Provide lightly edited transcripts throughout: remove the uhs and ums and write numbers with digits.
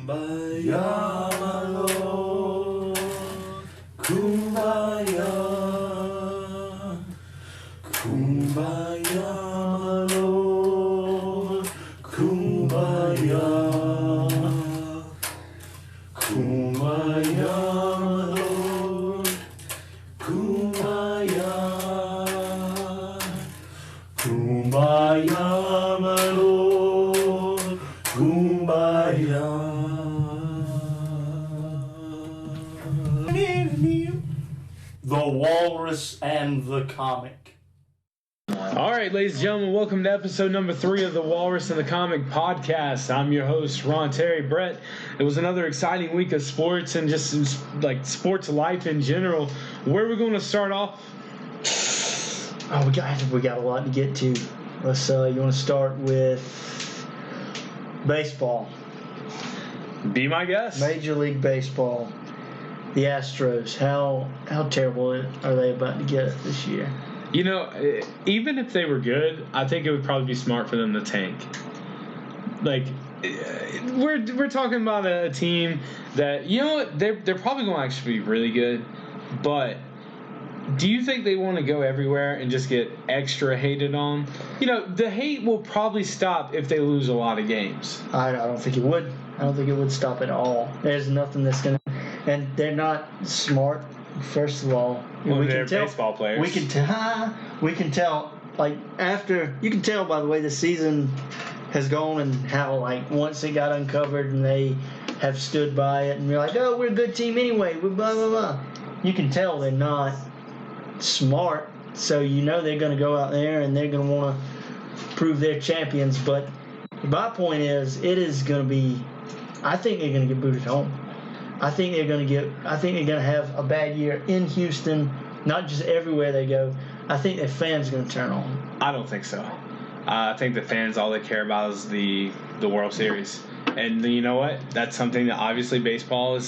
Kumbaya, my Lord, Kumbaya, Kumbaya, my Lord, Kumbaya, Kumbaya, my Lord, Kumbaya, Kumbaya, my Lord, Kumbaya. The Walrus and the Comic. All right, ladies and gentlemen, welcome to episode number 3 of the Walrus and the Comic podcast. I'm your host, Ron Terry Brett. It was another exciting week of sports and just like sports life in general. Where are we going to start off? Oh, we got a lot to get to. Let's. You want to start with baseball? Be my guest. Major League Baseball. The Astros. How terrible are they about to get this year? You know, even if they were good, I think it would probably be smart for them to tank. Like, we're talking about a team that, you know what, they're probably going to actually be really good, but do you think they want to go everywhere and just get extra hated on? You know, the hate will probably stop if they lose a lot of games. I don't think it would. I don't think it would stop at all. There's nothing that's going to... And they're not smart, first of all. Well, they're baseball players. We can tell, like, after... You can tell by the way the season has gone and how, like, once it got uncovered and they have stood by it and you're like, oh, we're a good team anyway, we're blah, blah, blah. You can tell they're not smart, so you know they're going to go out there and they're going to want to prove they're champions. But my point is, it is going to be... I think they're going to get booted home. I think they're going to have a bad year in Houston, not just everywhere they go. I think their fans are going to turn on. I don't think so. I think the fans, all they care about is the World Series. And you know what? That's something that obviously baseball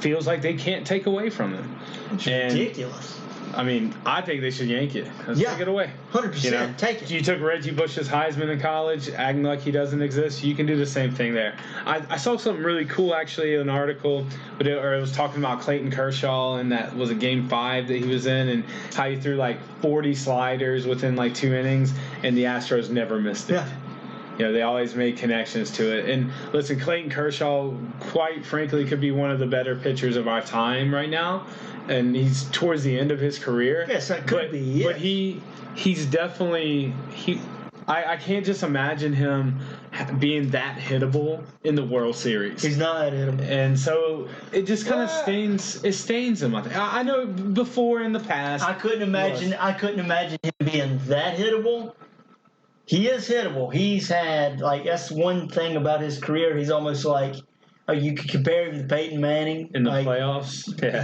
feels like they can't take away from them. It's ridiculous. I mean, I think they should yank it. Let's take it away. 100%. You know, take it. You took Reggie Bush's Heisman in college, acting like he doesn't exist. You can do the same thing there. I saw something really cool, actually, an article, but it was talking about Clayton Kershaw, and that was a Game 5 that he was in, and how he threw like 40 sliders within like 2 innings, and the Astros never missed it. Yeah. You know, they always made connections to it. And listen, Clayton Kershaw, quite frankly, could be one of the better pitchers of our time right now. And he's towards the end of his career. Yes, that could be. Yeah. But he's definitely I can't just imagine him being that hittable in the World Series. He's not that hittable. And so it just kind of stains him. I know before in the past. I couldn't imagine him being that hittable. He is hittable. He's had, like, that's one thing about his career. He's almost like, you could compare him to Peyton Manning. In the like, playoffs? Yeah.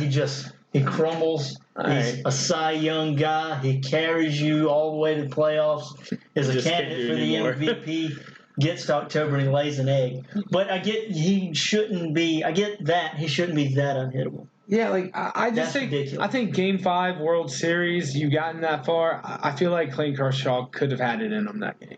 He crumbles. He's a Cy Young guy. He carries you all the way to the playoffs. Is a candidate for the MVP. Gets to October and he lays an egg. But I get that. He shouldn't be that unhittable. Yeah, like I just think ridiculous. I think Game 5 World Series, you've gotten that far. I feel like Clayton Kershaw could have had it in him that game.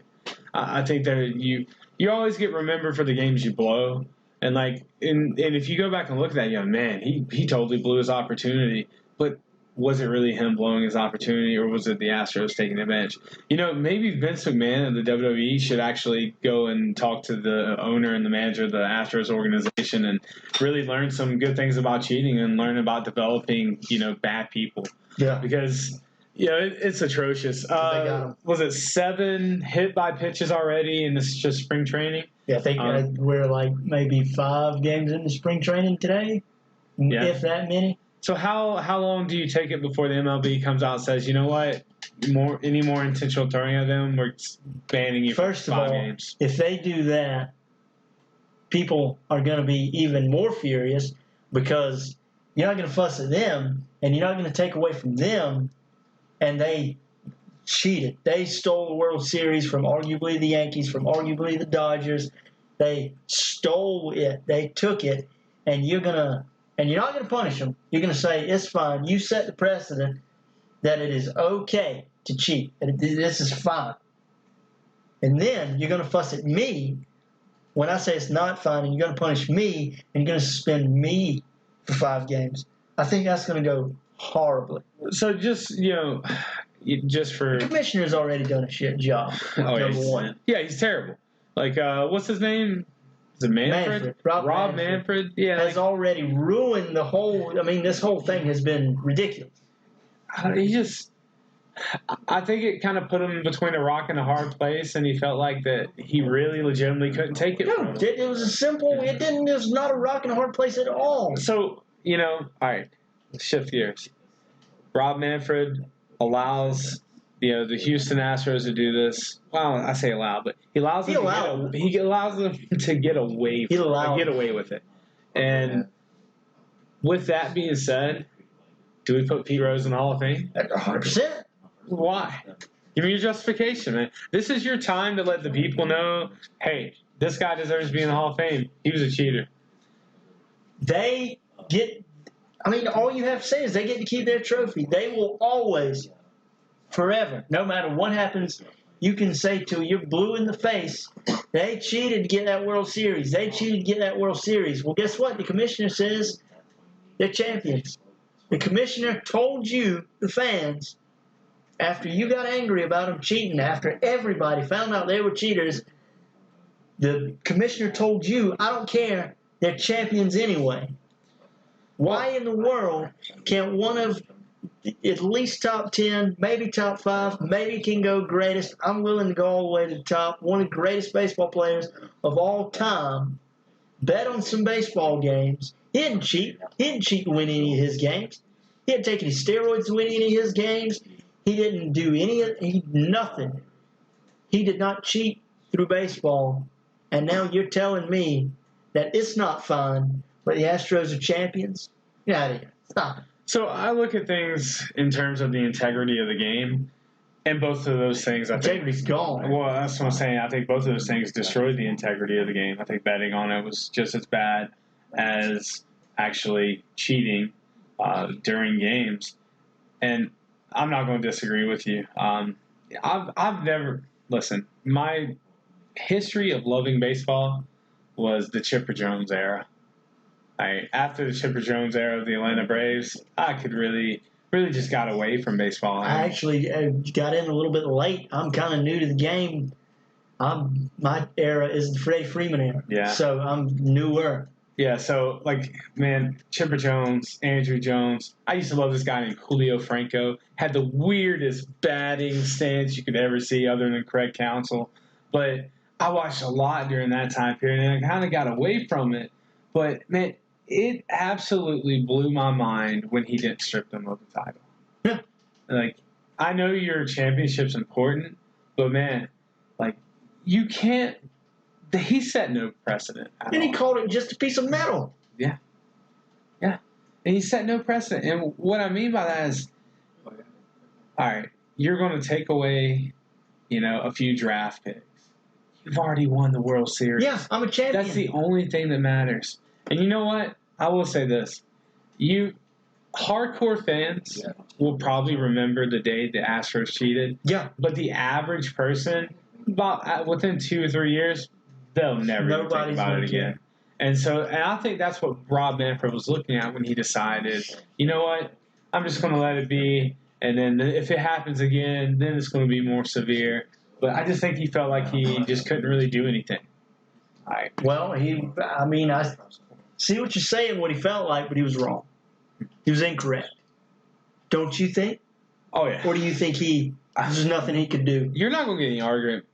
I think that you always get remembered for the games you blow, and like and if you go back and look at that, man, he totally blew his opportunity. But was it really him blowing his opportunity, or was it the Astros taking advantage? You know, maybe Vince McMahon of the WWE should actually go and talk to the owner and the manager of the Astros organization and really learn some good things about cheating and learn about developing, bad people. Yeah. Because, it's atrocious. Was it 7 hit by pitches already, and it's just spring training? Yeah, I think we're like maybe 5 games into spring training today, if that many. So how long do you take it before the MLB comes out and says, you know what, any more intentional throwing at them, we're banning you for 5 games? If they do that, people are going to be even more furious because you're not going to fuss at them and you're not going to take away from them, and they cheated. They stole the World Series from arguably the Yankees, from arguably the Dodgers. They stole it. They took it, and you're not going to punish them. You're going to say, it's fine. You set the precedent that it is okay to cheat. This is fine. And then you're going to fuss at me when I say it's not fine and you're going to punish me and you're going to suspend me for 5 games, I think that's going to go horribly. So just, just for... The commissioner's already done a shit job, number one. Yeah, he's terrible. Like, what's his name? Is it Manfred? Rob Manfred. Yeah, has already ruined the whole... I mean, this whole thing has been ridiculous. I think it kind of put him between a rock and a hard place, and he felt like that he really legitimately couldn't take it. No, it was a simple... It was not a rock and a hard place at all. So, all right, let's shift gears. Rob Manfred allows... the Houston Astros to do this. Well, I say allow, but he allows them to get away with it. And with that being said, do we put Pete Rose in the Hall of Fame? 100%. Why? Give me your justification, man. This is your time to let the people know, hey, this guy deserves to be in the Hall of Fame. He was a cheater. All you have to say is they get to keep their trophy. They will always... forever, no matter what happens, you can say till you're blue in the face, they cheated to get that World Series. They cheated to get that World Series. Well, guess what? The commissioner says they're champions. The commissioner told you, the fans, after you got angry about them cheating, after everybody found out they were cheaters, the commissioner told you, I don't care, they're champions anyway. Why in the world can't one of at least top 10, maybe top 5, maybe can go greatest? I'm willing to go all the way to the top. One of the greatest baseball players of all time. Bet on some baseball games. He didn't cheat. He didn't cheat to win any of his games. He didn't take any steroids to win any of his games. He didn't do nothing. He did not cheat through baseball. And now you're telling me that it's not fun, but the Astros are champions? Get out of here. Stop it. So I look at things in terms of the integrity of the game, and both of those things, I think... Integrity's gone. Well, that's what I'm saying. I think both of those things destroyed the integrity of the game. I think betting on it was just as bad as actually cheating during games. And I'm not going to disagree with you. I've never... Listen, my history of loving baseball was the Chipper Jones era. After the Chipper Jones era of the Atlanta Braves, I could really just got away from baseball. I actually got in a little bit late. I'm kind of new to the game. My era is the Freddie Freeman era. Yeah. So I'm newer. Yeah, so, Chipper Jones, Andrew Jones. I used to love this guy named Julio Franco. Had the weirdest batting stance you could ever see other than Craig Counsell. But I watched a lot during that time period, and I kind of got away from it. But, man, it absolutely blew my mind when he didn't strip them of the title. Yeah. I know your championship's important, but, man, you can't – he set no precedent. And he called it just a piece of metal. Yeah. Yeah. And he set no precedent. And what I mean by that is, all right, you're going to take away, a few draft picks. You've already won the World Series. Yeah, I'm a champion. That's the only thing that matters. And you know what? I will say this. Hardcore fans will probably remember the day the Astros cheated. Yeah. But the average person, within 2 or 3 years, they'll never even think about it again. And I think that's what Rob Manfred was looking at when he decided, you know what? I'm just going to let it be. And then if it happens again, then it's going to be more severe. But I just think he felt like he just couldn't really do anything. Well, I see what you're saying, what he felt like, but he was wrong. He was incorrect. Don't you think? Oh, yeah. Or do you think there's nothing he could do? You're not going to get any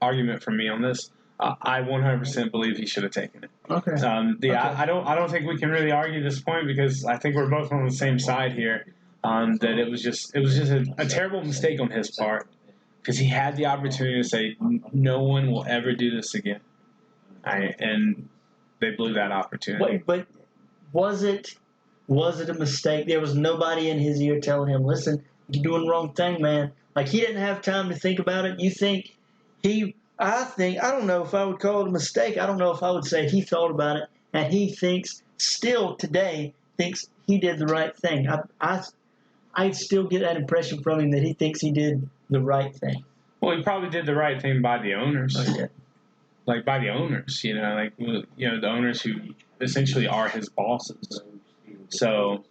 argument from me on this. I 100% believe he should have taken it. Okay. Okay. I don't think we can really argue this point because I think we're both on the same side here. That it was just a terrible mistake on his part because he had the opportunity to say no one will ever do this again, and they blew that opportunity. But was it a mistake? There was nobody in his ear telling him, "Listen, you're doing the wrong thing, man." He didn't have time to think about it. You think I don't know if I would call it a mistake. I don't know if I would say he thought about it and he still today thinks he did the right thing. I still get that impression from him that he thinks he did the right thing. Well, he probably did the right thing by the owners. Okay. like by the owners, the owners who essentially are his bosses. So,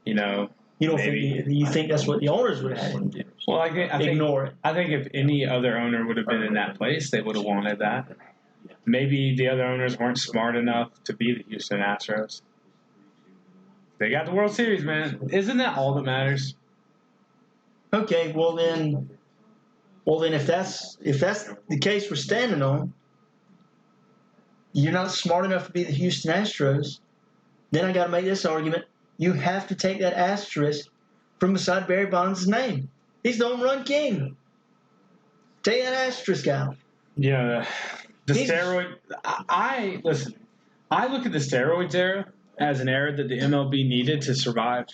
You don't maybe, think you think that's what the owners would have had him do? well, I think Ignore it. I think if any other owner would have been in that place, they would have wanted that. Maybe the other owners weren't smart enough to be the Houston Astros. They got the World Series, man. Isn't that all that matters? Okay, well then, if that's the case we're standing on, you're not smart enough to be the Houston Astros. Then I got to make this argument: you have to take that asterisk from beside Barry Bonds' name. He's the home run king. Take that asterisk out. Yeah, the steroid. Listen. I look at the steroids era as an era that the MLB needed to survive.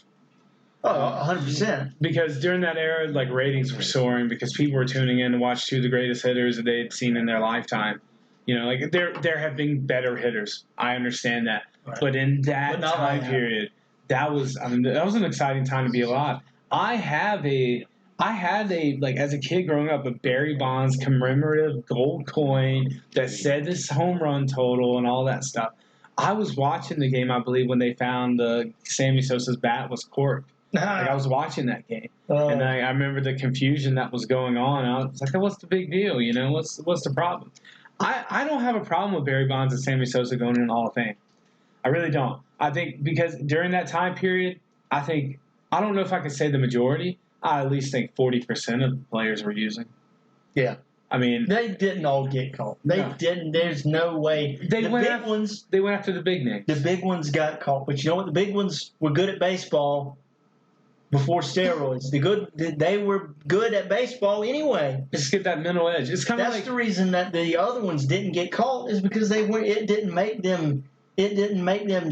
Oh, 100%. Because during that era, like, ratings were soaring because people were tuning in to watch two of the greatest hitters that they had seen in their lifetime. There have been better hitters. I understand that. Right. But in that time period, that was an exciting time to be alive. I had as a kid growing up, a Barry Bonds commemorative gold coin that said this home run total and all that stuff. I was watching the game, I believe, when they found Sammy Sosa's bat was corked. I was watching that game, and I remember the confusion that was going on. I was like, "What's the big deal? What's the problem?" I don't have a problem with Barry Bonds and Sammy Sosa going in the Hall of Fame. I really don't. I think because during that time period, I don't know if I could say the majority. I at least think 40% of the players were using. Yeah. I mean, they didn't all get caught. They didn't. There's no way. They went after the big names. The big ones got caught, but you know what? The big ones were good at baseball before steroids. They were good at baseball anyway. Just get that mental edge. It's kind of that's the reason that the other ones didn't get caught is because they were. It didn't make them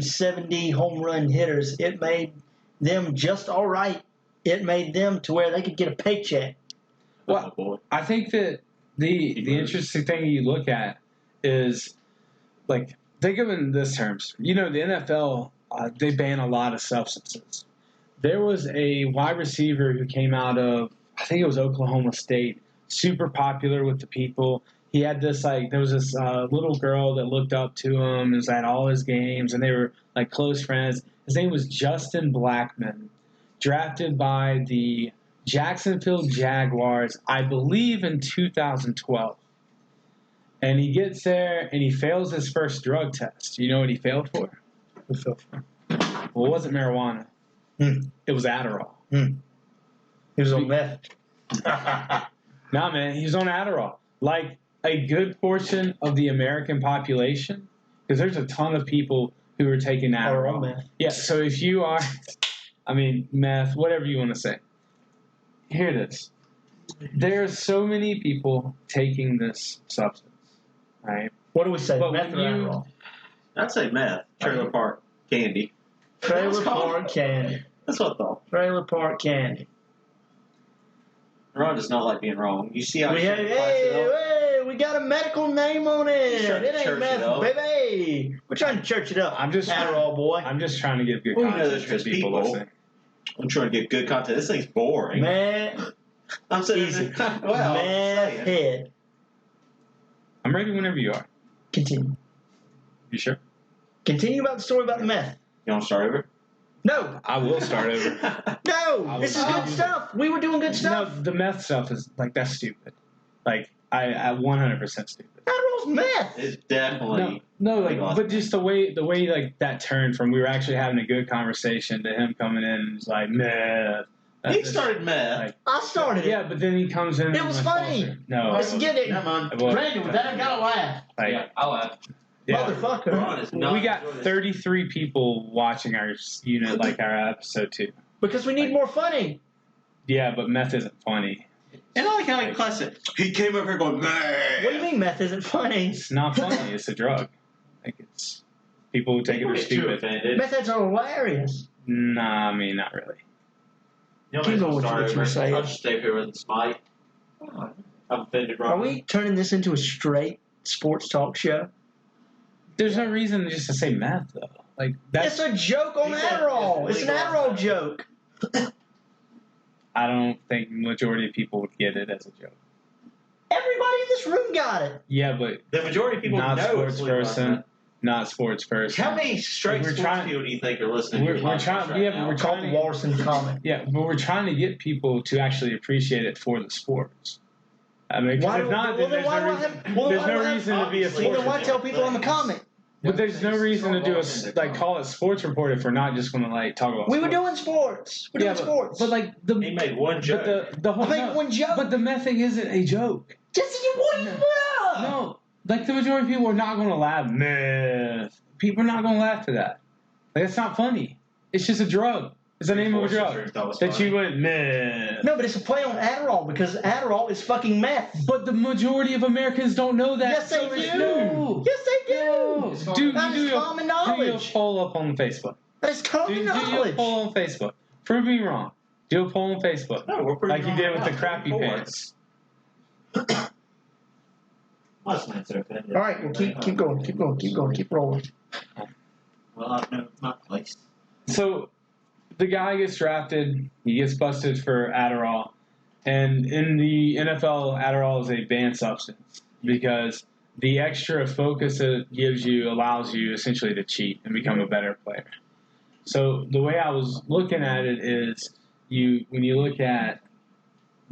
70 home run hitters. It made them just all right. It made them to where they could get a paycheck. Well, I think that the interesting thing you look at is, like, think of it in this terms. The NFL, they ban a lot of substances. There was a wide receiver who came out of, I think it was Oklahoma State, super popular with the people. He had this, there was this little girl that looked up to him and was at all his games, and they were, close friends. His name was Justin Blackmon, drafted by the Jacksonville Jaguars, I believe in 2012. And he gets there, and he fails his first drug test. You know what he failed for? What he failed for? Well, it wasn't marijuana. It was Adderall. He was on meth. Nah, man, he was on Adderall. Like a good portion of the American population, because there's a ton of people who are taking Adderall. Meth. Yeah, so if you are, meth, whatever you want to say. Hear this. There's so many people taking this substance, right? What do we say? But Meth or Adderall? I'd say meth. Trailer park candy. Trailer park candy. That's what I thought. Trailer park candy. Ron does not like being wrong. You see how we got a medical name on it. It ain't meth, baby. We're trying to church it up. I'm just Adderall, boy. I'm just trying to give good Well, content there's to people listening. I'm trying to get good content. This thing's boring. Man, I'm saying easy. Well, meth head. I'm ready whenever you are. Continue. You sure? Continue about the story about the meth. You want to start over? No. I will start over. No. This is good stuff. We were doing good stuff. No, the meth stuff is, that's stupid. I 100% stupid. Adderall's meth. It's definitely but just the way that turned from we were actually having a good conversation to him coming in and was like, meth. He started meth. I started it. Yeah, but then he comes in. It was funny. No. Let's get it. Come on. Brandon, with that, I gotta laugh. I'll laugh. Yeah. Motherfucker. We got 33 people watching our our episode 2. Because we need more funny. Yeah, but meth isn't funny. And I like how he classic. He came over here going, meth. What do you mean meth isn't funny? It's not funny. It's a drug. It's people who take it are stupid. Meth heads are hilarious. Nah, not really. Keep going with what you're saying. I'll just stay here with the smite. I'm offended, Are we turning this into a straight sports talk show? There's no reason just to say meth, though. It's a joke on Adderall. It's an Adderall joke. I don't think the majority of people would get it as a joke. Everybody in this room got it. Yeah, but The majority of people not know sports it's legalized. person. Not sports person. How many straight We're sports trying- people do you think are listening to We're your podcast trying. right Yeah, now? but we're Called trying the to. Walrus and comic. Yeah, but we're trying to get people to actually appreciate it for the sports. I mean, 'cause if not, then there's no reason to be a Well, sports. then why tell people I'm a comic? But there's no reason to do call it sports report if we're not just going to like talk about. We were sports. doing sports. We're doing sports. But like He made one joke. But the whole I made one joke. But the meth thing isn't a joke. Jesse, you wouldn't know. No, like the majority of people are not going to laugh. Meth. People are not going to laugh to that. Like it's not funny. It's just a drug. It's the name of a drug that you went meth. No, but it's a play on Adderall because Adderall is fucking meth. But the majority of Americans don't know that. Yes, they do. No. Yes, they do. No. Do That is common Do your knowledge. poll up on Facebook. That's common Do your knowledge. poll on Facebook. Prove me wrong. Do a poll on Facebook. No, we're pretty Like you did with the crappy pants. pants. Most nights are offended. All right, well, keep going, keep rolling. Well, I know my place. So the guy gets drafted. He gets busted for Adderall. And in the NFL, Adderall is a banned substance because the extra focus it gives you allows you essentially to cheat and become a better player. So the way I was looking at it is when you look at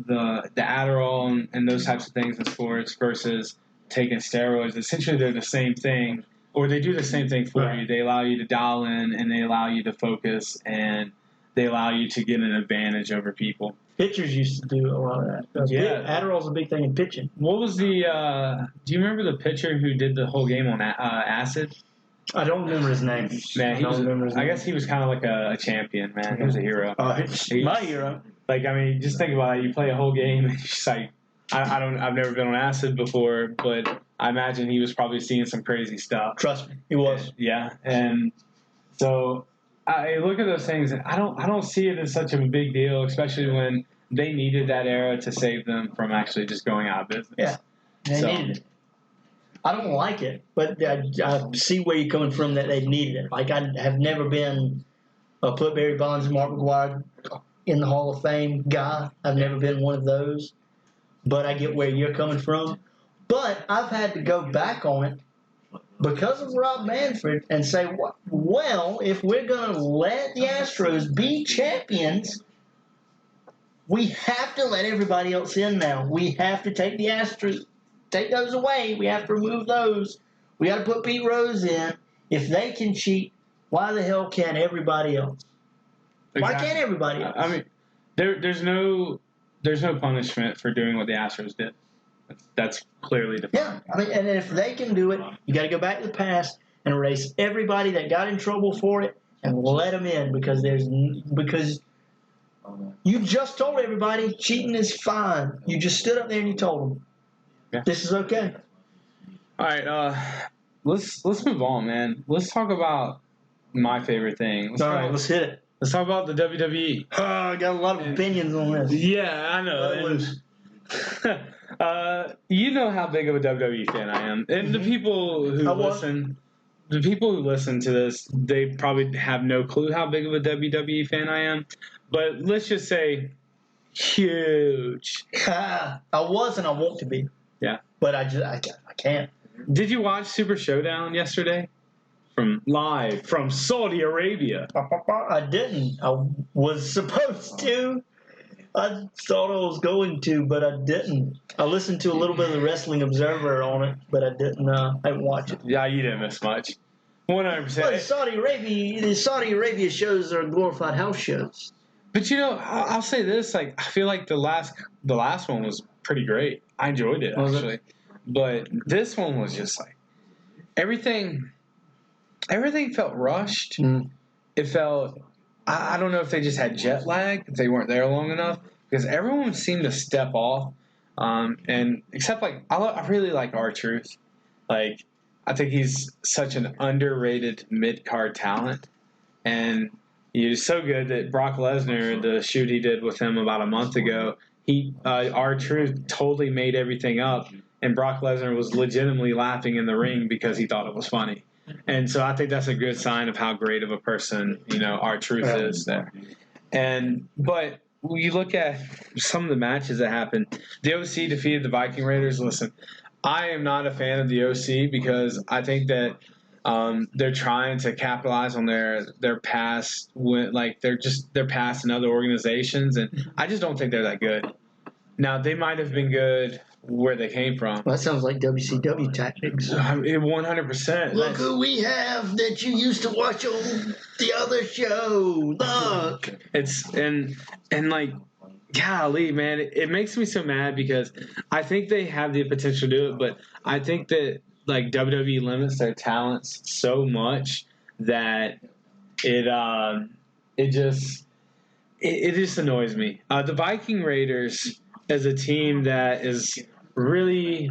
the Adderall and those types of things in sports versus taking steroids, essentially they're the same thing, or they do the same thing for you. They allow you to dial in and they allow you to focus and they allow you to get an advantage over people. Pitchers used to do a lot of that. Yeah. Adderall's a big thing in pitching. What was do you remember the pitcher who did the whole game on acid? I don't remember his name. Man, I guess he was kind of like a champion, man. He was a hero. My hero. Like, I mean, just think about it. You play a whole game and you're just like, I've never been on acid before, but I imagine he was probably seeing some crazy stuff. Trust me, he was. Yeah, and so I look at those things and I don't see it as such a big deal, especially when they needed that era to save them from actually just going out of business. Yeah, they needed it. I don't like it, but I see where you're coming from that they needed it. Like, I have never been a put Barry Bonds and Mark McGwire in the Hall of Fame guy. I've never been one of those. But I get where you're coming from. But I've had to go back on it because of Rob Manfred and say, well, if we're going to let the Astros be champions, we have to let everybody else in now. We have to take the Astros, take those away. We have to remove those. We got to put Pete Rose in. If they can cheat, why the hell can't everybody else? Why can't everybody else? I mean, there's no punishment for doing what the Astros did. That's clearly defined. Yeah, I mean, and if they can do it, you got to go back to the past and erase everybody that got in trouble for it and let them in because you just told everybody cheating is fine. You just stood up there and you told them, this is okay. All right, let's move on, man. Let's talk about my favorite thing. Let's hit it. Let's talk about the WWE. I got a lot of opinions on this. Yeah, I know. You know how big of a WWE fan I am, and the people who listen to this, they probably have no clue how big of a WWE fan I am. But let's just say, huge. I was and I want to be. Yeah, but I can't. Did you watch Super Showdown yesterday? Live from Saudi Arabia. I didn't. I was supposed to. I thought I was going to, but I didn't. I listened to a little bit of the Wrestling Observer on it, but I didn't. I didn't watch it. Yeah, you didn't miss much. 100%. Well, the Saudi Arabia shows are glorified house shows. But I'll say this: like, I feel like the last one was pretty great. I enjoyed it actually, but this one was just like everything felt rushed. It felt. I don't know if they just had jet lag, if they weren't there long enough, because everyone seemed to step off. And except like I really like R-Truth. Like, I think he's such an underrated mid-card talent, and he's so good that Brock Lesnar, the shoot he did with him about a month ago, R-Truth totally made everything up, and Brock Lesnar was legitimately laughing in the ring because he thought it was funny. And so I think that's a good sign of how great of a person, R-Truth is there. But you look at some of the matches that happened. The OC defeated the Viking Raiders. Listen, I am not a fan of the OC because I think that they're trying to capitalize on their past, they're past in other organizations, and I just don't think they're that good. Now they might have been good where they came from. Well, that sounds like WCW tactics. 100%. Look who we have that you used to watch on the other show. Look. It's and like, golly, man, it makes me so mad because I think they have the potential to do it, but I think that like WWE limits their talents so much that it just annoys me. The Viking Raiders as a team that is really,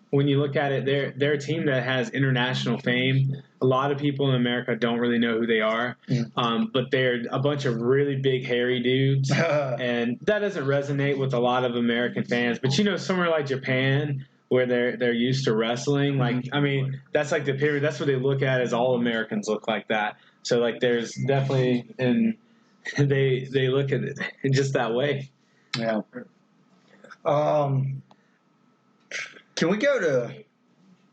when you look at it, they're a team that has international fame. A lot of people in America don't really know who they are, but they're a bunch of really big, hairy dudes, and that doesn't resonate with a lot of American fans. But somewhere like Japan, where they're used to wrestling, like I mean, that's like the period. That's what they look at as all Americans look like that. So like, there's definitely they look at it just that way. Yeah. Can we go to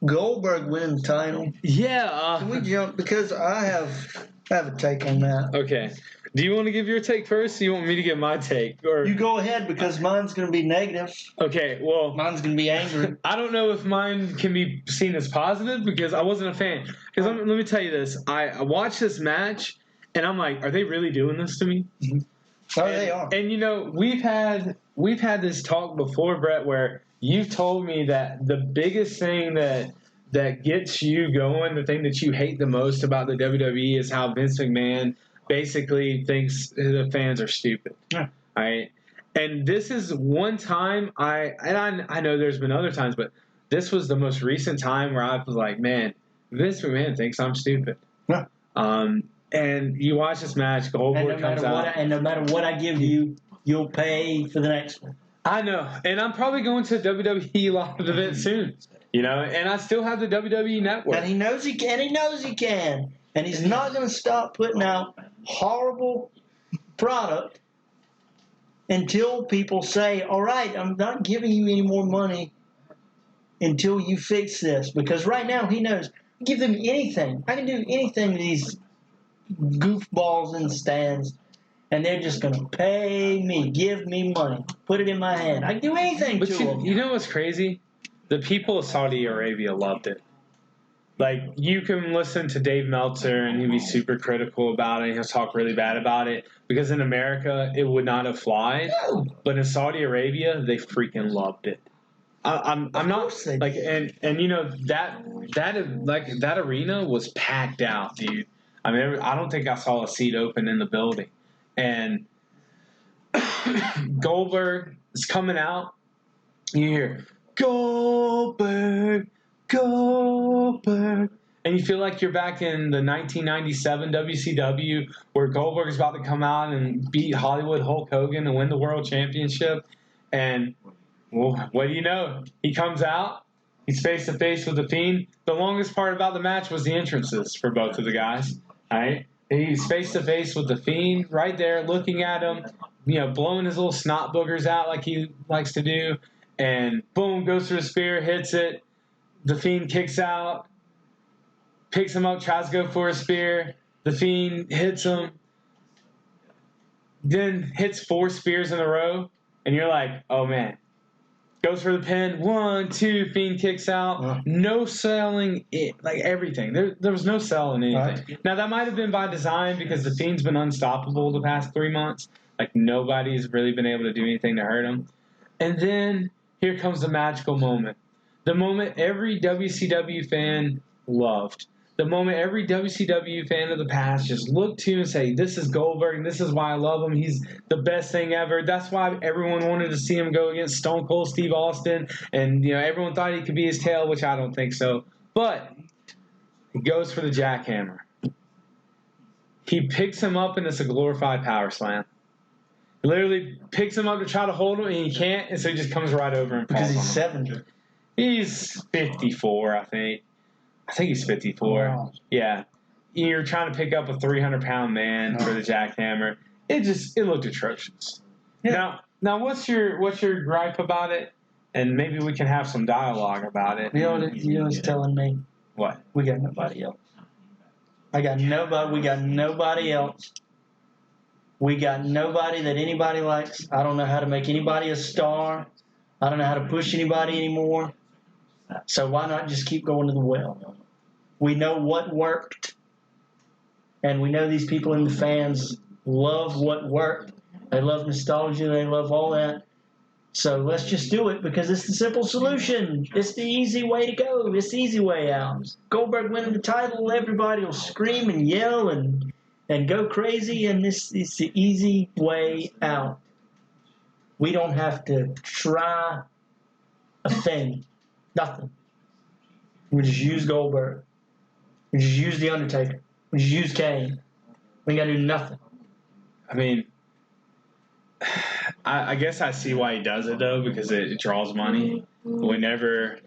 Goldberg winning the title? Yeah. Can we jump? Because I have a take on that. Okay. Do you want to give your take first, or you want me to give my take? Or You go ahead, because mine's going to be negative. Okay, well, Mine's going to be angry. I don't know if mine can be seen as positive because I wasn't a fan. Because let me tell you this. I watched this match, and I'm like, are they really doing this to me? They are. And we've had this talk before, Brett, where you've told me that the biggest thing that gets you going, the thing that you hate the most about the WWE is how Vince McMahon basically thinks the fans are stupid. Yeah. Right? And this is one time I know there's been other times, but this was the most recent time where I was like, man, Vince McMahon thinks I'm stupid. Yeah. And you watch this match, Goldberg comes out. And no matter what I give you, you'll pay for the next one. I know. And I'm probably going to a WWE live event soon. And I still have the WWE network. And he knows he can. He knows he can. And he's not going to stop putting out horrible product until people say, all right, I'm not giving you any more money until you fix this. Because right now he knows, give them anything. I can do anything to these goofballs in the stands, and they're just going to pay me, give me money, put it in my hand. I can do anything to them. You know what's crazy? The people of Saudi Arabia loved it. Like, you can listen to Dave Meltzer, and he'll be super critical about it. He'll talk really bad about it. Because in America, it would not have flied. No. But in Saudi Arabia, they freaking loved it. I'm not like, and that arena was packed out, dude. I mean, I don't think I saw a seat open in the building. And Goldberg is coming out. You hear, Goldberg, Goldberg. And you feel like you're back in the 1997 WCW where Goldberg is about to come out and beat Hollywood Hulk Hogan and win the world championship. And, well, what do you know? He comes out. He's face-to-face with The Fiend. The longest part about the match was the entrances for both of the guys. Right? He's face-to-face with The Fiend right there looking at him, blowing his little snot boogers out like he likes to do. And boom, goes for the spear, hits it. The Fiend kicks out, picks him up, tries to go for a spear. The Fiend hits him, then hits 4 spears in a row. And you're like, oh, man. Goes for the pin. 1, 2, Fiend kicks out. No selling it. Like, everything. There was no selling anything. Right. Now, that might have been by design because the Fiend's been unstoppable the past 3 months. Like, nobody's really been able to do anything to hurt him. And then here comes the magical moment. The moment every WCW fan loved. The moment every WCW fan of the past just looked to and say, this is Goldberg, and this is why I love him. He's the best thing ever. That's why everyone wanted to see him go against Stone Cold Steve Austin. And, everyone thought he could be his tail, which I don't think so. But he goes for the jackhammer. He picks him up, and it's a glorified power slam. He literally picks him up to try to hold him, and he can't, and so he just comes right over and falls because he's on him. 70. He's 54, I think. I think he's 54. Wow. Yeah. You're trying to pick up a 300-pound man for the jackhammer. It looked atrocious. Now, what's your gripe about it? And maybe we can have some dialogue about it. You know what's telling me? What? We got nobody else. We got nobody else. We got nobody that anybody likes. I don't know how to make anybody a star. I don't know how to push anybody anymore. So why not just keep going to the well? We know what worked. And we know these people in the fans love what worked. They love nostalgia. They love all that. So let's just do it because it's the simple solution. It's the easy way to go. It's the easy way out. Goldberg winning the title, everybody will scream and yell and go crazy, and it's the easy way out. We don't have to try a thing. Nothing. We just use Goldberg. We just use The Undertaker. We just use Kane. We ain't got to do nothing. I mean, I guess I see why he does it, though, because it draws money. Whenever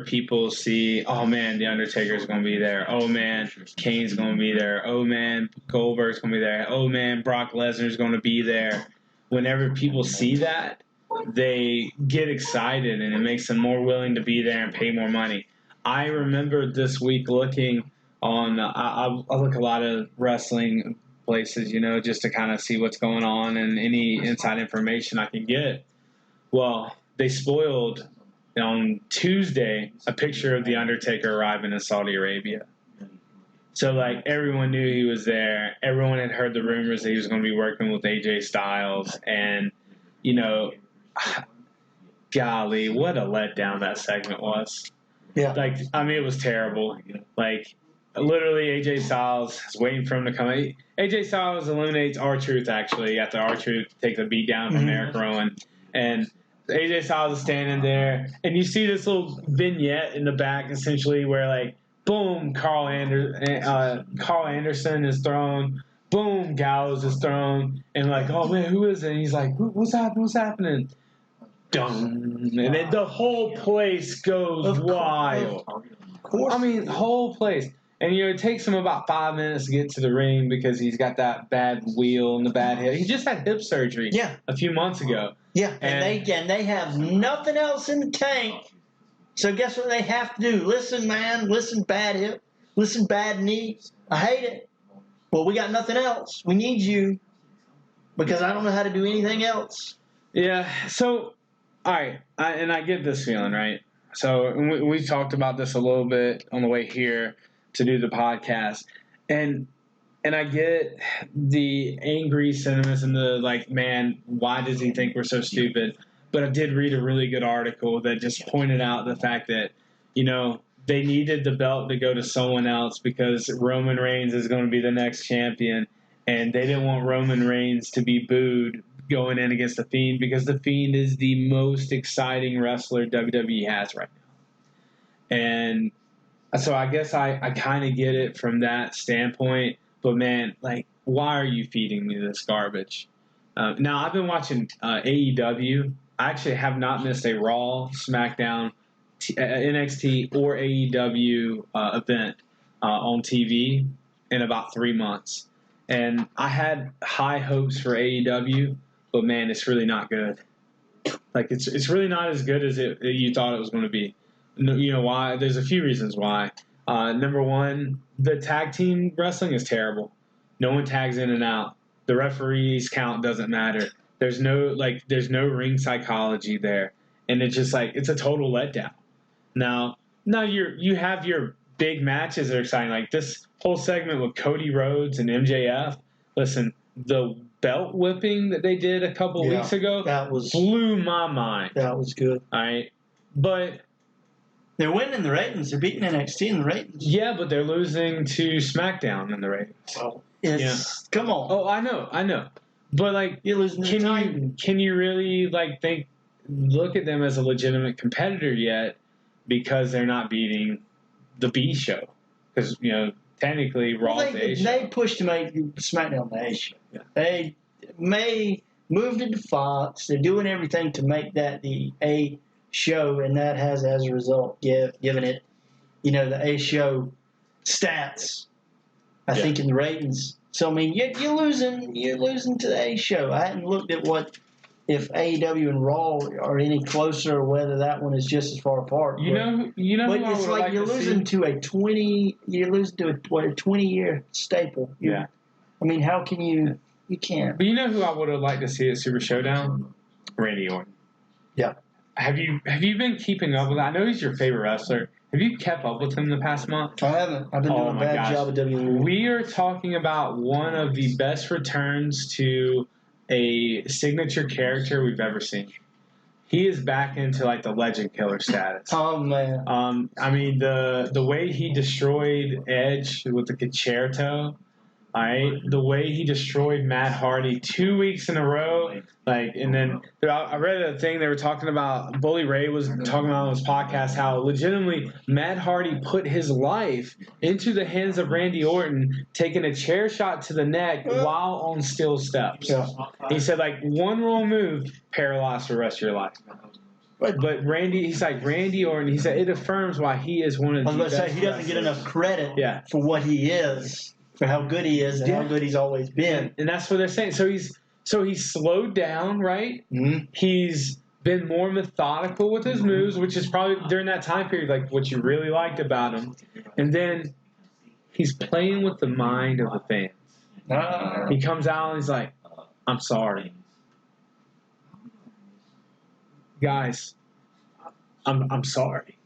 people see, oh, man, The Undertaker's going to be there. Oh, man, Kane's going to be there. Oh, man, Goldberg's going to be there. Oh, man, Brock Lesnar's going to be there. Whenever people see that, they get excited, and it makes them more willing to be there and pay more money. I remember this week looking on I look a lot of wrestling places, just to kind of see what's going on and any inside information I can get. Well, they spoiled on Tuesday a picture of The Undertaker arriving in Saudi Arabia. So, everyone knew he was there. Everyone had heard the rumors that he was going to be working with AJ Styles. And, golly, what a letdown that segment was. Yeah. It was terrible. Literally, AJ Styles is waiting for him to come. AJ Styles eliminates R-Truth, actually, after R-Truth takes a beat down from Eric Rowan. And AJ Styles is standing there. And you see this little vignette in the back, essentially, where, boom, Carl Anderson is thrown. Boom, Gallows is thrown. And, oh, man, who is it? And he's like, what's happening? What's happening? Dun. And then the whole place goes wild. Of course. Whole place. And, it takes him about 5 minutes to get to the ring because he's got that bad wheel and the bad hip. He just had hip surgery a few months ago. Yeah, and they have nothing else in the tank. So guess what they have to do? Listen, man. Listen, bad hip. Listen, bad knee. I hate it. Well, we got nothing else. We need you because I don't know how to do anything else. Yeah, so, all right, I get this feeling, right? So we talked about this a little bit on the way here to do the podcast, and I get the angry sentiments and the man, why does he think we're so stupid? But I did read a really good article that just pointed out the fact that, they needed the belt to go to someone else because Roman Reigns is going to be the next champion, and they didn't want Roman Reigns to be booed going in against The Fiend because The Fiend is the most exciting wrestler WWE has right now. And so I guess I kind of get it from that standpoint. But, man, why are you feeding me this garbage? Now, I've been watching AEW. I actually have not missed a Raw, SmackDown, NXT, or AEW event on TV in about 3 months. And I had high hopes for AEW, but, man, it's really not good. It's really not as good as you thought it was going to be. You know why? There's a few reasons why. Number one, the tag team wrestling is terrible. No one tags in and out. The referees count doesn't matter. There's no ring psychology there, and it's just it's a total letdown. Now you have your big matches that are exciting, this whole segment with Cody Rhodes and MJF. Listen, the belt whipping that they did a couple weeks ago blew my mind. That was good. All right, but they're winning the ratings. They're beating NXT in the ratings. Yeah, but they're losing to SmackDown in the ratings. Come on. Oh, I know. But you're losing to Titan. Can you really look at them as a legitimate competitor yet? Because they're not beating the B show. Because technically Raw is the A show. They pushed to make SmackDown the A show. Yeah. They moved it to Fox. They're doing everything to make that the A show, and that has, as a result, given it, the A show stats. I think in the ratings. So you're losing to the A show. I hadn't looked at what if AEW and Raw are any closer, or whether that one is just as far apart. You know. But Who I it's would like you're to losing see? to a 20-year staple. Yeah. I mean, how can you? You can't. But you know who I would have liked to see at Super Showdown? Randy Orton. Yeah. Have you been keeping up with that? I know he's your favorite wrestler. Have you kept up with him the past month? I haven't. I've been doing a bad job at WWE. We are talking about one of the best returns to a signature character we've ever seen. He is back into like the legend killer status. Oh man. I mean the way he destroyed Edge with the concerto. All right, the way he destroyed Matt Hardy 2 weeks in a row, and then I read a thing they were talking about. Bully Ray was talking about on his podcast how legitimately Matt Hardy put his life into the hands of Randy Orton, taking a chair shot to the neck while on steel steps. Yeah. He said one wrong move, paralyzed for the rest of your life. But he's like Randy Orton. He said it affirms why he is one of the best. I was about to say he doesn't get enough credit for what he is. For how good he is and how good he's always been. And that's what they're saying. So he's slowed down, right? Mm-hmm. He's been more methodical with his moves, which is probably during that time period like what you really liked about him. And then he's playing with the mind of the fans. He comes out and he's like, I'm sorry. Guys, I'm sorry.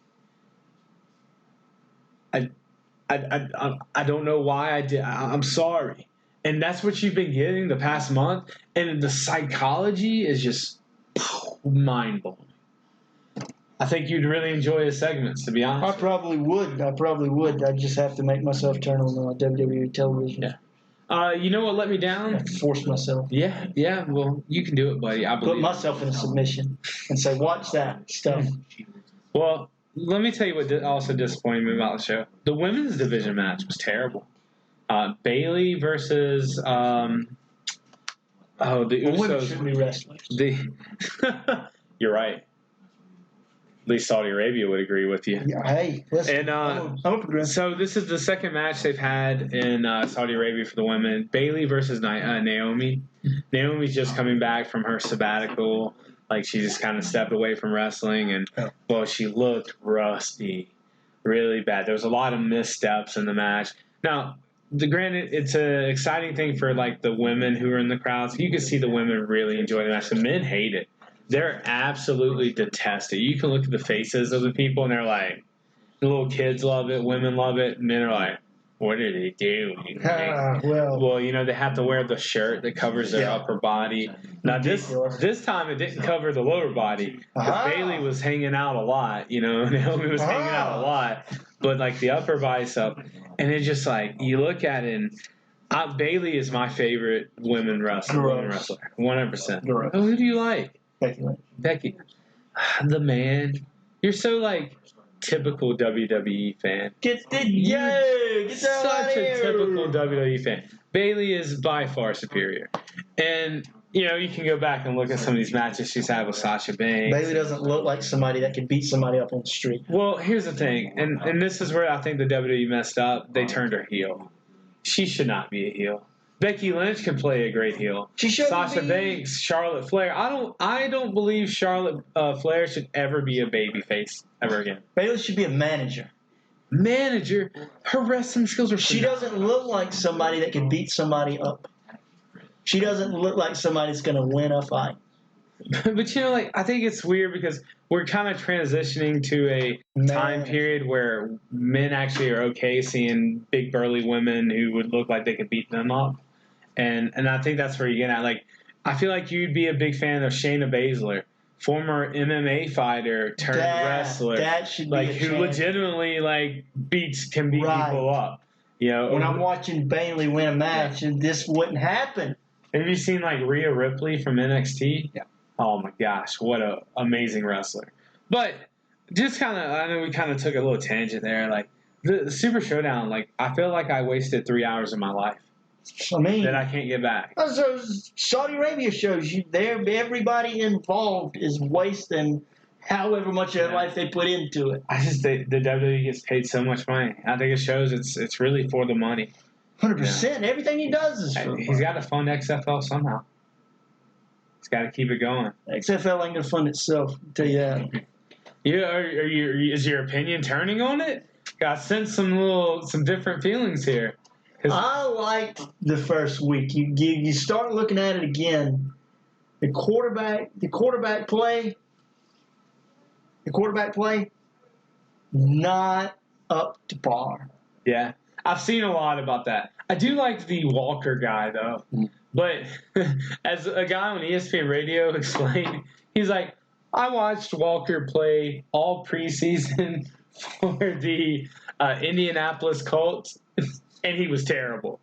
I don't know why I did. I'm sorry. And that's what you've been getting the past month. And the psychology is just mind-blowing. I think you'd really enjoy his segments, to be honest. I probably would. I just have to make myself turn on WWE television. Yeah. You know what let me down? I have to force myself. Yeah. Well, you can do it, buddy. I believe. Put myself in a submission and say, watch that stuff. Well, let me tell you what also disappointed me about the show. The women's division match was terrible. Bailey versus the Usos. Women should be wrestlers. You're right. At least Saudi Arabia would agree with you. Yeah, hey, listen. And I'm a progressive. so this is the second match they've had in Saudi Arabia for the women. Bailey versus Naomi. Naomi's just coming back from her sabbatical. Like, she just kind of stepped away from wrestling, and, well, she looked rusty. Really bad. There was a lot of missteps in the match. Now, granted, it's an exciting thing for, like, the women who are in the crowd. So you can see the women really enjoy the match. The men hate it. They're absolutely detest it. You can look at the faces of the people, and they're like, the little kids love it, women love it, men are like, what did he do? Well, you know, they have to wear the shirt that covers their upper body. Now, this time it didn't cover the lower body. Bailey was hanging out a lot, you know. Naomi was hanging out a lot. But, like, the upper body's up. And it's just like, you look at it, and Bailey is my favorite women wrestler. 100%. Oh, who do you like? Becky. The man. You're so, like, typical WWE fan. Get such a typical WWE fan. Bailey is by far superior. And, you know, you can go back and look at some of these matches she's had with Sasha Banks. Bailey doesn't look like somebody that could beat somebody up on the street. Well, here's the thing, and this is where I think the WWE messed up. They turned her heel. She should not be a heel. Becky Lynch can play a great heel. Sasha Banks, Charlotte Flair. I don't believe Charlotte Flair should ever be a babyface ever again. Bailey should be a manager. Her wrestling skills are. She doesn't look like somebody that can beat somebody up. She doesn't look like somebody that's going to win a fight. But, you know, like, I think it's weird because we're kind of transitioning to a time period where men actually are okay seeing big burly women who would look like they could beat them up. And I think that's where you get at. Like, I feel like you'd be a big fan of Shayna Baszler, former MMA fighter turned wrestler. That should be like, a who champion. legitimately, like, can beat people up. You know, when I'm watching Bailey win a match, and this wouldn't happen. Have you seen, like, Rhea Ripley from NXT? Yeah. Oh, my gosh. What a amazing wrestler. But just kind of, I know we kind of took a little tangent there. Like, the Super Showdown, like, I feel like I wasted 3 hours of my life. I mean, that I can't get back. So Saudi Arabia shows you everybody involved is wasting however much of their life they put into it. I just think the WWE gets paid so much money. I think it shows it's really for the money. 100%. Everything he does is for the money. He's got to fund XFL somehow. It's got to keep it going. XFL ain't gonna fund itself. I'll tell you that. Is your opinion turning on it? I sense some different feelings here. I liked the first week. You start looking at it again. The quarterback play, not up to par. Yeah, I've seen a lot about that. I do like the Walker guy though, but as a guy on ESPN Radio explained, he's like, I watched Walker play all preseason for the Indianapolis Colts, and he was terrible.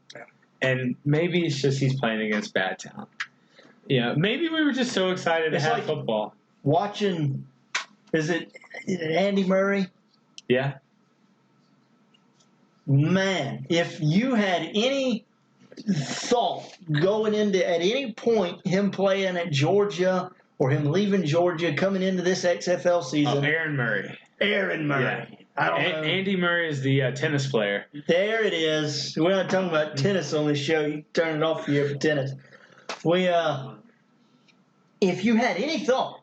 And maybe it's just he's playing against bad talent. Yeah, maybe we were just so excited to have football. Watching, is it Andy Murray? Yeah. Man, if you had any thought going into at any point him playing at Georgia or him leaving Georgia coming into this XFL season. Aaron Murray. Yeah. I don't know. Andy Murray is the tennis player. There it is. We're not talking about tennis on this show. You turn it off here for tennis. If you had any thought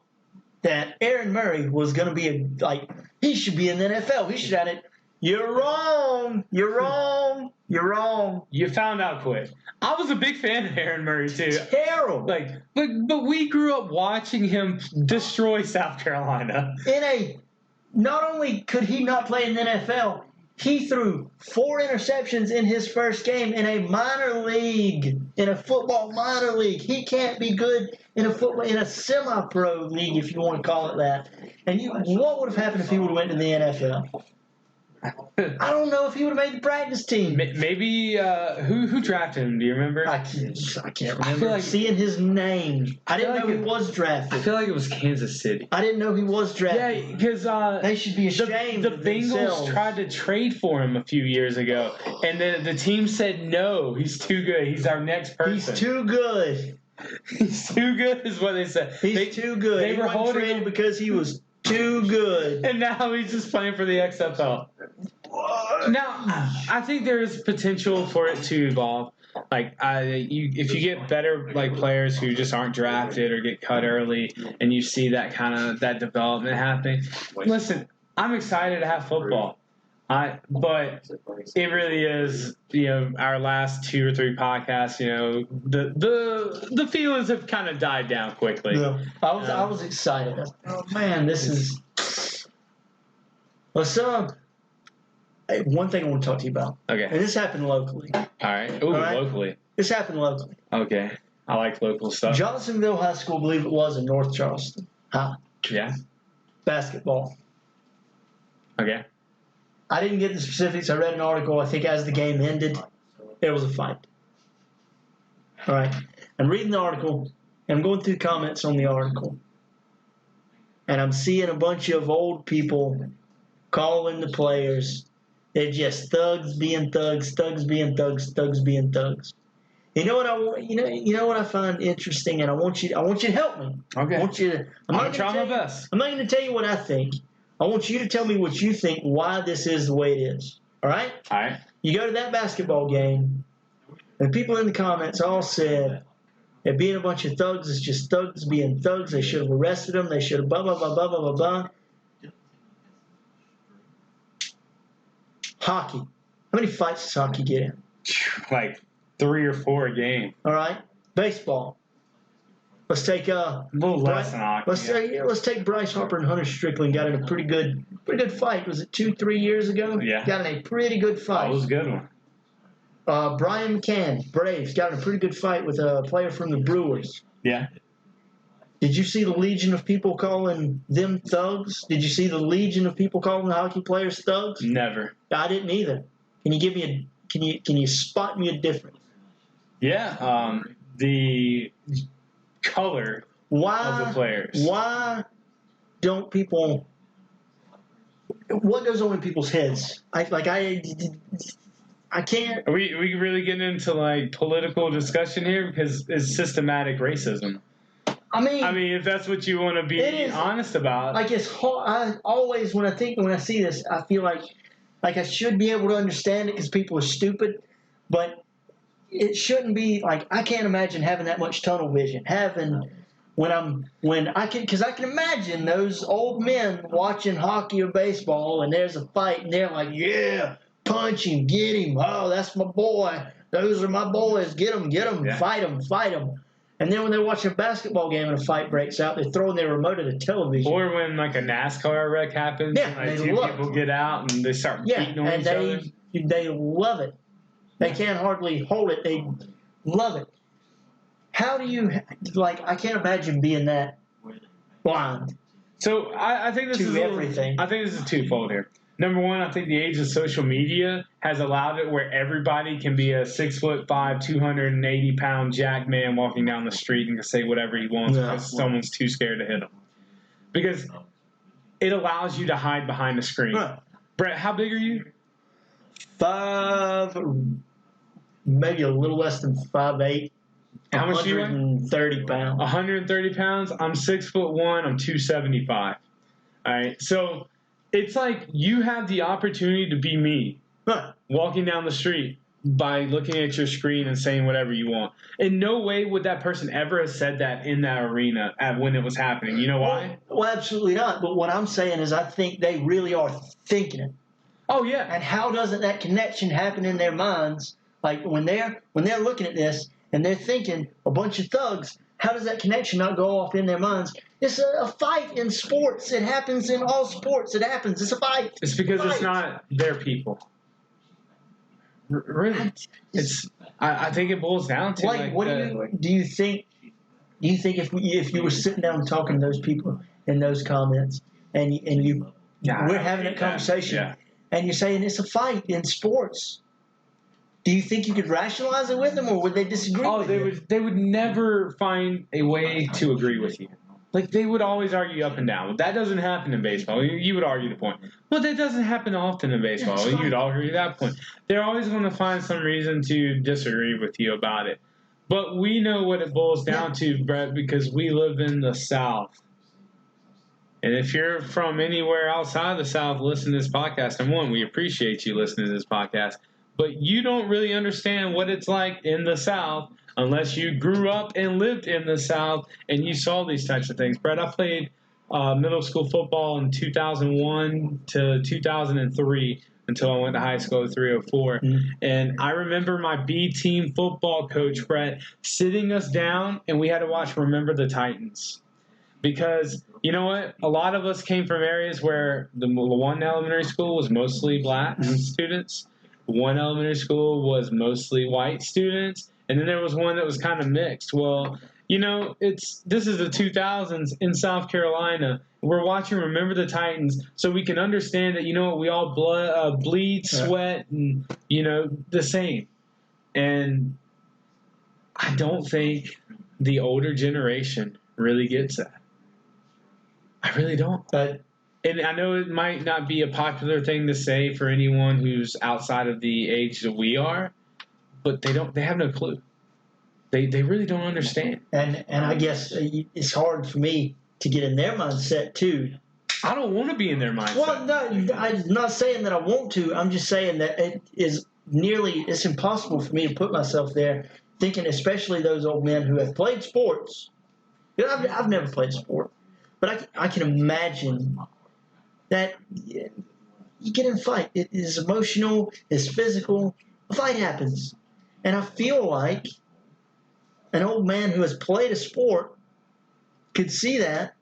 that Aaron Murray was going to be he should be in the NFL, he should have it. You're wrong. You found out quick. I was a big fan of Aaron Murray too. Terrible. But we grew up watching him destroy South Carolina. Not only could he not play in the NFL, he threw 4 interceptions in his first game in a football minor league. He can't be good in a semi-pro league, if you want to call it that. And what would have happened if he would have went to the NFL? I don't know if he would have made the practice team. Maybe who drafted him? Do you remember? I can't remember. Seeing his name, I didn't know he was drafted. I feel like it was Kansas City. I didn't know he was drafted. Yeah, because they should be ashamed. The Bengals tried to trade for him a few years ago, and then the team said no. He's too good. He's our next person. He's too good. He's too good, is what they said. He's too good. They were holding him because he was too good. And now he's just playing for the XFL. What? Now, I think there is potential for it to evolve. If you get better players who just aren't drafted or get cut early, and you see that that development happening. Listen, I'm excited to have football. But it really is, our last 2 or 3 podcasts, the feelings have kind of died down quickly. Yeah. I was excited. Oh man, this is. One thing I want to talk to you about. Okay. And this happened locally. All right. Ooh, locally. This happened locally. Okay. I like local stuff. Johnsonville High School, I believe it was, in North Charleston. Yeah. Basketball. Okay. I didn't get the specifics. I read an article. I think as the game ended, there was a fight. All right. I'm reading the article, and I'm going through comments on the article. And I'm seeing a bunch of old people calling the players. They're just thugs being thugs, thugs being thugs, thugs being thugs. You know what I find interesting, and I want you to help me. Okay. I want you to. I'm gonna try my best. I'm not going to tell you what I think. I want you to tell me what you think, why this is the way it is. All right? All right. You go to that basketball game, and people in the comments all said that being a bunch of thugs is just thugs being thugs. They should have arrested them. They should have blah, blah, blah, blah, blah, blah, blah. Hockey. How many fights does hockey get in? 3 or 4 a game. All right. Baseball. Let's take a little less than hockey. Let's take Bryce Harper and Hunter Strickland. Got in a pretty good fight. Was it 2-3 years ago? Yeah. Got in a pretty good fight. That was a good one. Brian McCann, Braves, got in a pretty good fight with a player from the Brewers. Yeah. Did you see the legion of people calling them thugs? Did you see the legion of people calling the hockey players thugs? Never. I didn't either. Can you give me can you spot me a difference? Yeah. The color of the players. Why don't people? What goes on in people's heads? I can't. Are we really getting into political discussion here, because it's systematic racism? I mean, if that's what you want to be honest about. It's hard. I always when I see this, I feel like I should be able to understand it because people are stupid, but it shouldn't be I can't imagine having that much tunnel vision, having because I can imagine those old men watching hockey or baseball, and there's a fight, and they're like, yeah, punch him, get him. Oh, that's my boy. Those are my boys. Get them, Yeah. fight them. And then when they're watching a basketball game and a fight breaks out, they're throwing their remote at the television. Or when like a NASCAR wreck happens, Yeah, and like they two love people get out and they start beating on and each other. they love it. They can't hardly hold it. They love it. How do you I can't imagine being that blind. So I think this To is everything. I think this is twofold here. Number one, I think the age of social media has allowed it where everybody can be a 6'5", 280-pound jack man walking down the street and can say whatever he wants because someone's too scared to hit him. Because it allows you to hide behind the screen. Right. Brett, how big are you? 5, maybe a little less than 5'8". How much do you weigh? 130 pounds. 130 pounds. I'm 6'1". I'm 275. All right. So it's like you have the opportunity to be me Right. walking down the street by looking at your screen and saying whatever you want. In no way would that person ever have said that in that arena when it was happening. You know why? Well, absolutely not. But what I'm saying is I think they really are thinking it. Oh, yeah. And how doesn't that connection happen in their minds? Like when they're looking at this and they're thinking a bunch of thugs, how does that connection not go off in their minds? It's a fight in sports. It happens in all sports. It happens. It's a fight. It's because Fight. it's not their people. Really. I think it boils down to What do you think? Do you think if you were sitting down and talking to those people in those comments and we're having a conversation and you're saying it's a fight in sports, do you think you could rationalize it with them, or would they disagree? Oh, with they would never find a way to agree with you. Like, they would always argue up and down. Well, that doesn't happen in baseball. You would argue the point. Well, that doesn't happen often in baseball. That's right. You'd argue that point. They're always going to find some reason to disagree with you about it. But we know what it boils down to, Brett, because we live in the South. And if you're from anywhere outside the South, listen to this podcast. Number one, we appreciate you listening to this podcast. But you don't really understand what it's like in the South unless you grew up and lived in the South and you saw these types of things. Brett, I played middle school football in 2001 to 2003 until I went to high school at 304. Mm-hmm. And I remember my B team football coach, Brett, sitting us down, and we had to watch Remember the Titans. Because, you know what? A lot of us came from areas where the one elementary school was mostly black students. One elementary school was mostly white students, and then there was one that was kind of mixed. Well, you know, this is the 2000s in South Carolina. We're watching Remember the Titans, so we can understand that, you know what, we all bleed, sweat, and, you know, the same. And I don't think the older generation really gets that. I really don't. And I know it might not be a popular thing to say for anyone who's outside of the age that we are, but they have no clue. They really don't understand. And I guess it's hard for me to get in their mindset too. I don't want to be in their mindset. Well, no, I'm not saying that I want to. I'm just saying that it's impossible for me to put myself there, thinking especially those old men who have played sports. You know, I've never played sport, but I can imagine that you get in a fight. It is emotional, it's physical. A fight happens. And I feel like an old man who has played a sport could see that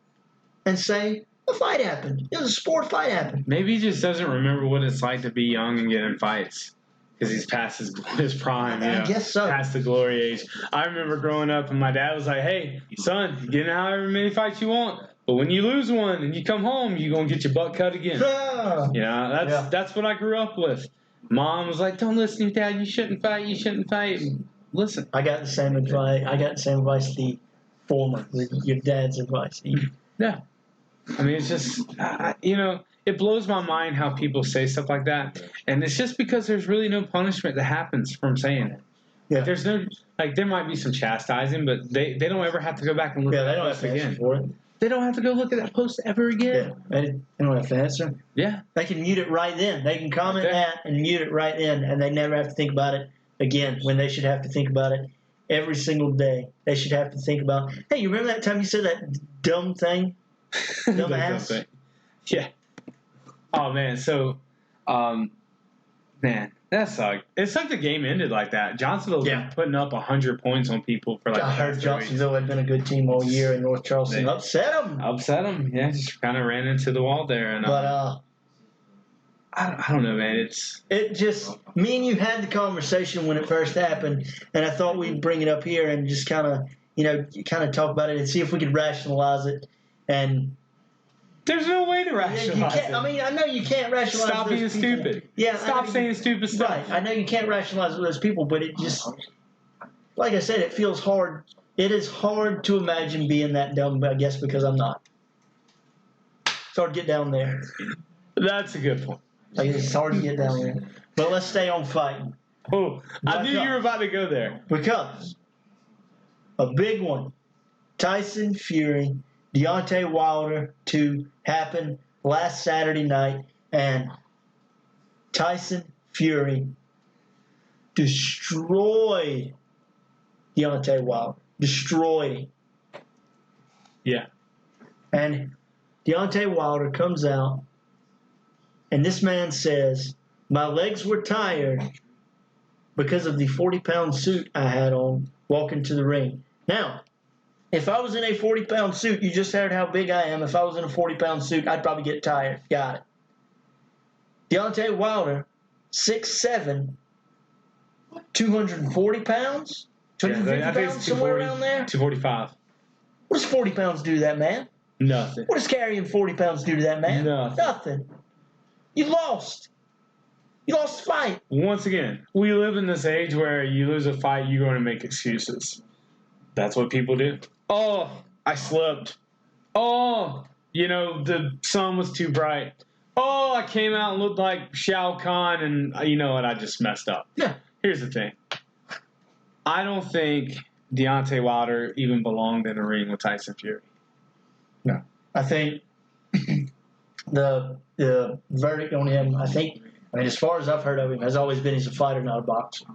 and say, a fight happened. It was a sport fight happened. Maybe he just doesn't remember what it's like to be young and get in fights. Because he's past his prime, I guess so. Past the glory age. I remember growing up and my dad was like, hey, son, get in however many fights you want. But when you lose one and you come home, you're going to get your butt cut again. You know, that's what I grew up with. Mom was like, don't listen to your dad. You shouldn't fight. You shouldn't fight. Listen. I got the same advice the former, your dad's advice. Yeah. I mean, it's just, you know, it blows my mind how people say stuff like that. And it's just because there's really no punishment that happens from saying it. Yeah. There's no, like, there might be some chastising, but they don't ever have to go back and look at that post again. For it. They don't have to go look at that post ever again. Yeah, they don't have to answer. Yeah. They can mute it right then. They can comment that and mute it right then, and they never have to think about it again when they should have to think about it every single day. They should have to think about, hey, you remember that time you said that dumb thing? Dumb ass? Yeah. Oh, man. So, man, that sucked. It sucked the game ended like that. Johnsonville's been putting up 100 points on people for like I heard Johnsonville had been a good team all year, and North Charleston upset them. Yeah, just kind of ran into the wall there. And But I don't know, man. It just, me and you had the conversation when it first happened, and I thought we'd bring it up here and just kind of talk about it and see if we could rationalize it. And there's no way to rationalize it. I mean, I know you can't rationalize. Stop being stupid. Yeah, stop saying stupid stuff. Right. I know you can't rationalize with those people, but it just, like I said, it feels hard. It is hard to imagine being that dumb, I guess, because I'm not. It's hard to get down there. That's a good point. Like, it's hard to get down there. But let's stay on fighting. Oh, I knew you were about to go there. Because a big one, Tyson Fury, Deontay Wilder 2 happened last Saturday night, and Tyson Fury destroyed Deontay Wilder. Destroyed him. Yeah. And Deontay Wilder comes out, and this man says, my legs were tired because of the 40-pound suit I had on walking to the ring. Now, if I was in a 40-pound suit, you just heard how big I am. If I was in a 40-pound suit, I'd probably get tired. Got it. Deontay Wilder, 6'7", 240 pounds? 250 pounds, somewhere around there? 245. What does 40 pounds do to that man? Nothing. What does carrying 40 pounds do to that man? Nothing. You lost. You lost the fight. Once again, we live in this age where you lose a fight, you're going to make excuses. That's what people do. Oh, I slipped. Oh, the sun was too bright. Oh, I came out and looked like Shao Kahn, and you know what? I just messed up. Yeah. Here's the thing. I don't think Deontay Wilder even belonged in a ring with Tyson Fury. No. I think the verdict on him, as far as I've heard of him, has always been he's a fighter, not a boxer.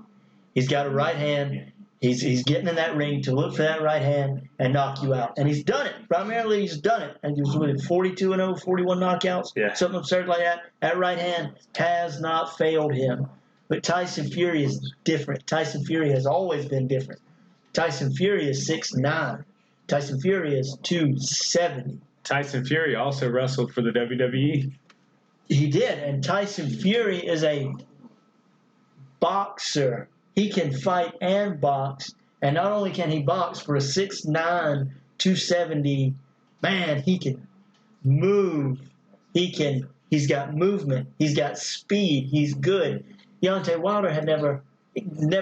He's got a right hand. He's getting in that ring to look for that right hand and knock you out. And he's done it. Primarily, he's done it. And he was with 42-0, 41 knockouts, something absurd like that. That right hand has not failed him. But Tyson Fury is different. Tyson Fury has always been different. Tyson Fury is 6'9". Tyson Fury is 270. Tyson Fury also wrestled for the WWE. He did. And Tyson Fury is a boxer. He can fight and box. And not only can he box, for a 6'9", 270, man, he can move. He's got movement. He's got speed. He's good. Deontay Wilder had never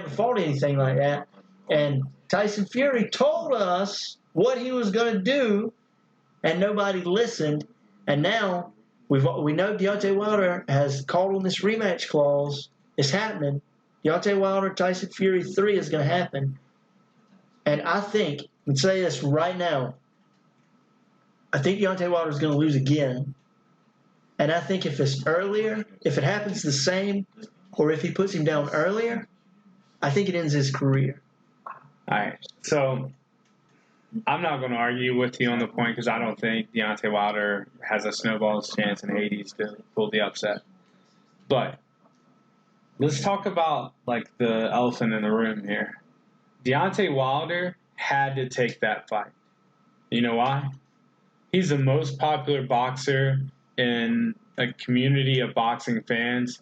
fought anything like that. And Tyson Fury told us what he was going to do, and nobody listened. And now we know Deontay Wilder has called on this rematch clause. It's happening. Deontay Wilder, Tyson Fury 3 is going to happen. And I think, let's say this right now, I think Deontay Wilder is going to lose again. And I think if it's earlier, if it happens the same, or if he puts him down earlier, I think it ends his career. All right. So I'm not going to argue with you on the point because I don't think Deontay Wilder has a snowball's chance in Hades to pull the upset. But let's talk about the elephant in the room here. Deontay Wilder had to take that fight. You know why? He's the most popular boxer in a community of boxing fans